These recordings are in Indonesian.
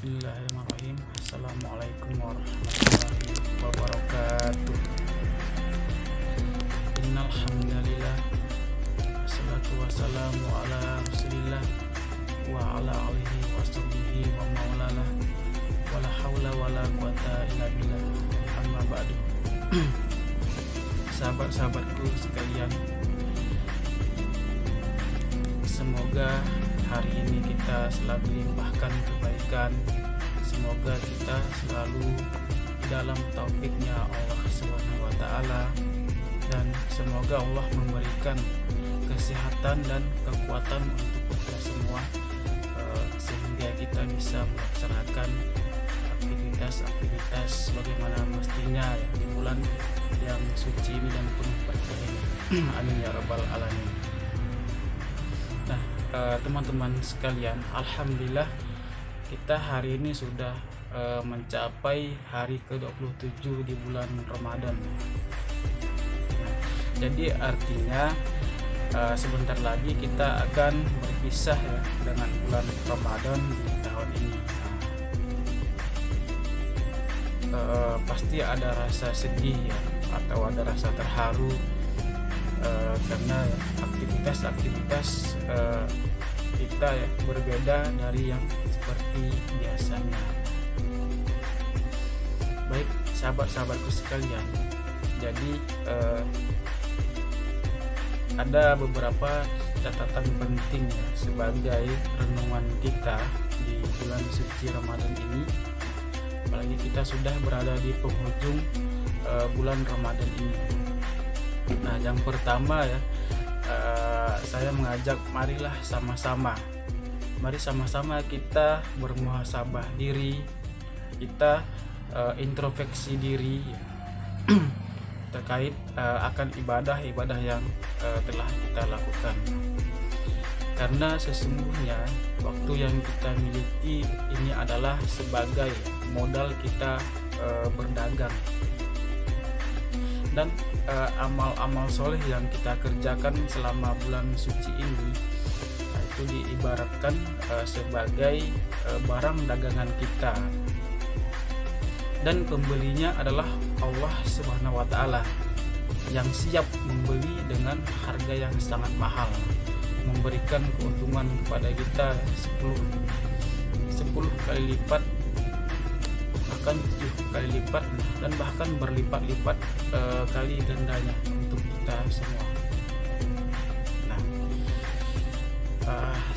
Bismillahirrahmanirrahim. Assalamualaikum warahmatullahi wabarakatuh. Innal hamdalillah wassalatu wassalamu ala rasulillah wa ala alihi washabihi wa maulalah wala haula wala quwata illa billah. Amma ba'du. Sahabat-sahabatku sekalian, semoga hari ini kita selalu dilimpahkan kebaikan. Semoga kita selalu di dalam taufiknya Allah Subhanahu wa Ta'ala, dan semoga Allah memberikan kesehatan dan kekuatan untuk kita semua, sehingga kita bisa melaksanakan aktivitas sebagaimana mestinya ya, di bulan yang suci ini dan penuh berkah ini. Amin ya rabbal alamin. Nah, teman-teman sekalian, alhamdulillah kita hari ini sudah mencapai hari ke-27 di bulan Ramadan. Nah, jadi artinya sebentar lagi kita akan berpisah ya dengan bulan Ramadan di tahun ini. Pasti ada rasa sedih ya, atau ada rasa terharu karena aktivitas kita ya berbeda dari yang seperti biasanya. Baik sahabat-sahabatku sekalian, jadi ada beberapa catatan penting ya sebagai renungan kita di bulan suci Ramadan ini, apalagi kita sudah berada di penghujung bulan Ramadan ini. Nah, yang pertama ya, saya mengajak marilah mari sama-sama kita bermuhasabah diri, kita introspeksi diri terkait akan ibadah yang telah kita lakukan. Karena sesungguhnya waktu yang kita miliki ini adalah sebagai modal kita berdagang, dan amal-amal soleh yang kita kerjakan selama bulan suci ini itu diibaratkan sebagai barang dagangan kita, dan pembelinya adalah Allah Subhanahu wa Ta'ala yang siap membeli dengan harga yang sangat mahal, memberikan keuntungan kepada kita 10 kali lipat, bahkan 7 kali lipat, dan bahkan berlipat-lipat kali gandanya untuk kita semua. Nah,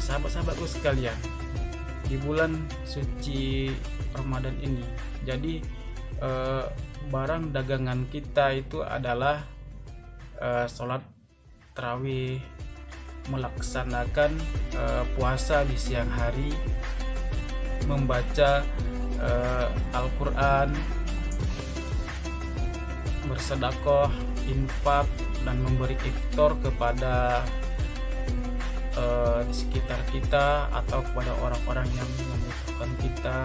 sahabat-sahabatku sekalian, di bulan suci Ramadan ini, jadi barang dagangan kita itu adalah sholat tarawih, melaksanakan puasa di siang hari, membaca Al-Quran, bersedekah, infak, dan memberi iftar kepada di sekitar kita atau kepada orang-orang yang membutuhkan kita.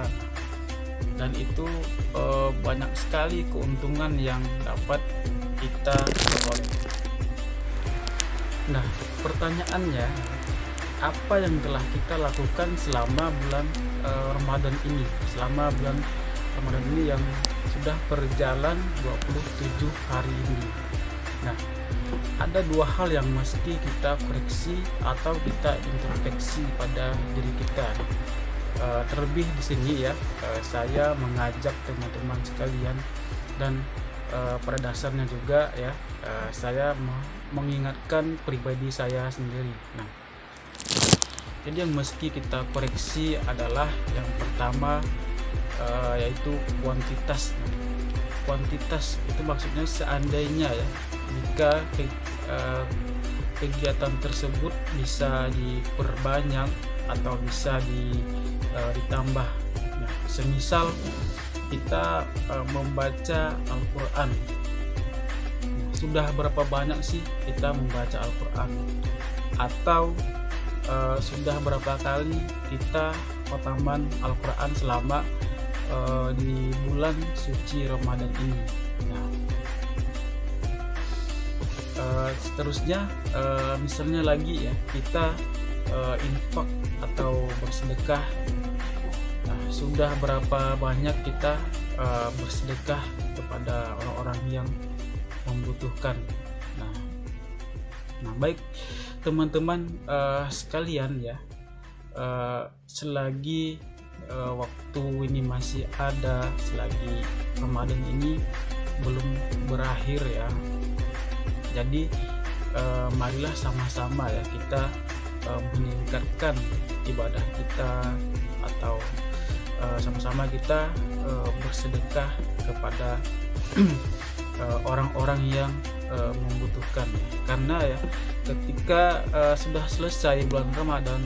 Dan itu banyak sekali keuntungan yang dapat kita peroleh. Nah, pertanyaannya, apa yang telah kita lakukan selama bulan Ramadan ini, yang sudah berjalan 27 hari ini? Nah, ada dua hal yang mesti kita koreksi atau kita introspeksi pada diri kita. Terlebih di sini ya, saya mengajak teman-teman sekalian, dan pada dasarnya juga ya, saya mengingatkan pribadi saya sendiri. Nah, jadi yang mesti kita koreksi adalah yang pertama, yaitu kuantitas. Kuantitas itu maksudnya seandainya ya, jika kegiatan tersebut bisa diperbanyak atau bisa ditambah. Nah, semisal kita membaca Al-Quran, sudah berapa banyak sih kita membaca Al-Quran, atau sudah berapa kali kita khataman Al-Quran selama di bulan suci Ramadan ini. Nah, seterusnya misalnya lagi ya, kita infak atau bersedekah. Nah, sudah berapa banyak kita bersedekah kepada orang-orang yang membutuhkan. Nah, baik teman-teman sekalian ya, selagi waktu ini masih ada, selagi Ramadan ini belum berakhir ya, jadi marilah sama-sama ya kita meningkatkan ibadah kita, atau sama-sama kita bersedekah kepada orang-orang yang membutuhkan. Karena ya ketika sudah selesai bulan Ramadan,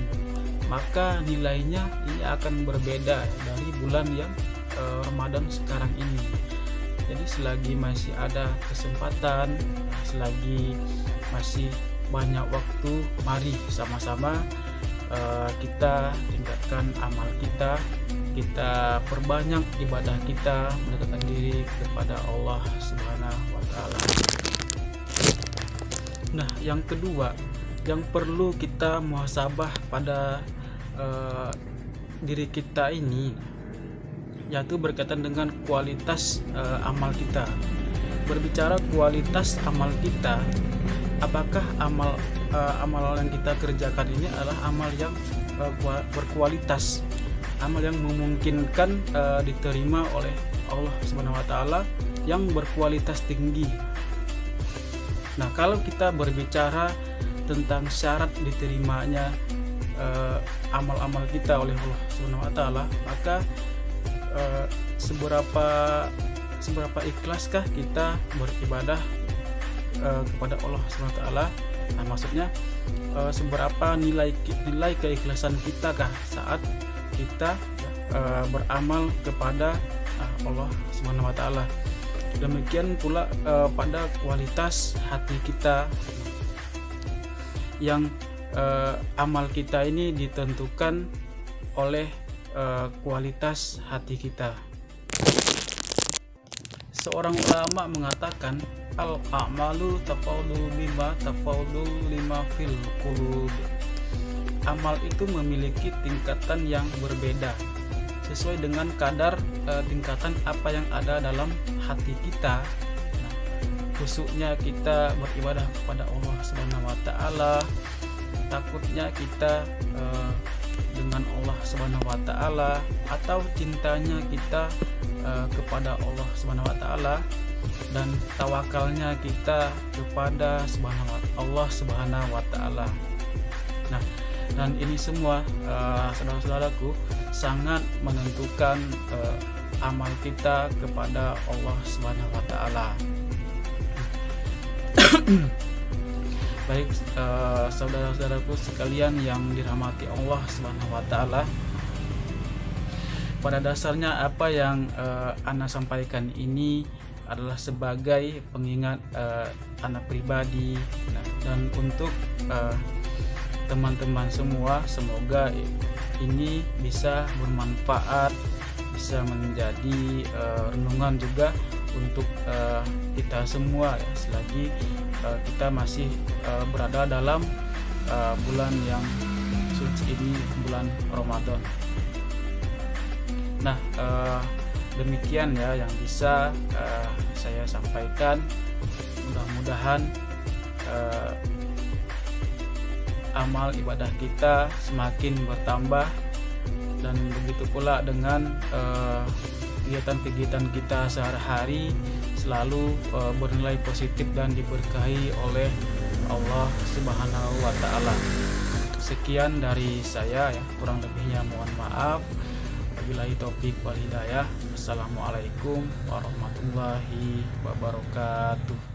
maka nilainya ini akan berbeda dari bulan yang Ramadan sekarang ini. Jadi selagi masih ada kesempatan, selagi masih banyak waktu, mari sama-sama kita tingkatkan amal kita, kita perbanyak ibadah kita, mendekatkan diri kepada Allah Subhanahu wa Ta'ala. Nah, yang kedua yang perlu kita muhasabah pada diri kita ini, yaitu berkaitan dengan kualitas amal kita. Berbicara kualitas amal kita, apakah amal yang kita kerjakan ini adalah amal yang berkualitas, amal yang memungkinkan diterima oleh Allah Subhanahu wa Ta'ala, yang berkualitas tinggi. Nah, kalau kita berbicara tentang syarat diterimanya amal-amal kita oleh Allah Subhanahu wa Ta'ala, maka seberapa ikhlaskah kita beribadah kepada Allah Subhanahu wa Ta'ala? Nah, maksudnya seberapa nilai keikhlasan kita kah saat kita beramal kepada Allah Subhanahu wa Ta'ala. Demikian pula pada kualitas hati kita, yang amal kita ini ditentukan oleh kualitas hati kita. Seorang ulama mengatakan, al-a'malu tafawdu lima fil qulub. Amal itu memiliki tingkatan yang berbeda sesuai dengan kadar tingkatan apa yang ada dalam hati kita. Nah, khususnya kita beribadah kepada Allah Subhanahu wa Ta'ala, takutnya kita dengan Allah Subhanahu wa Ta'ala, atau cintanya kita kepada Allah Subhanahu wa Ta'ala, dan tawakalnya kita kepada Allah Subhanahu wa Ta'ala. Nah, dan ini semua saudara-saudaraku sangat menentukan amal kita kepada Allah Subhanahu wa Ta'ala. Baik saudara-saudaraku sekalian yang dirahmati Allah Subhanahu wa Ta'ala, pada dasarnya apa yang Ana sampaikan ini adalah sebagai pengingat Ana pribadi, dan untuk teman-teman semua, semoga ini bisa bermanfaat, bisa menjadi renungan juga untuk kita semua ya, selagi kita masih berada dalam bulan yang suci ini, bulan Ramadan. Nah, demikian ya yang bisa saya sampaikan. Mudah-mudahan amal ibadah kita semakin bertambah, dan begitu pula dengan kegiatan-kegiatan kita sehari-hari selalu bernilai positif dan diberkahi oleh Allah Subhanahu wa Ta'ala. Sekian dari saya ya, kurang lebihnya mohon maaf. Wabillahi taufik wal hidayah. Assalamualaikum warahmatullahi wabarakatuh.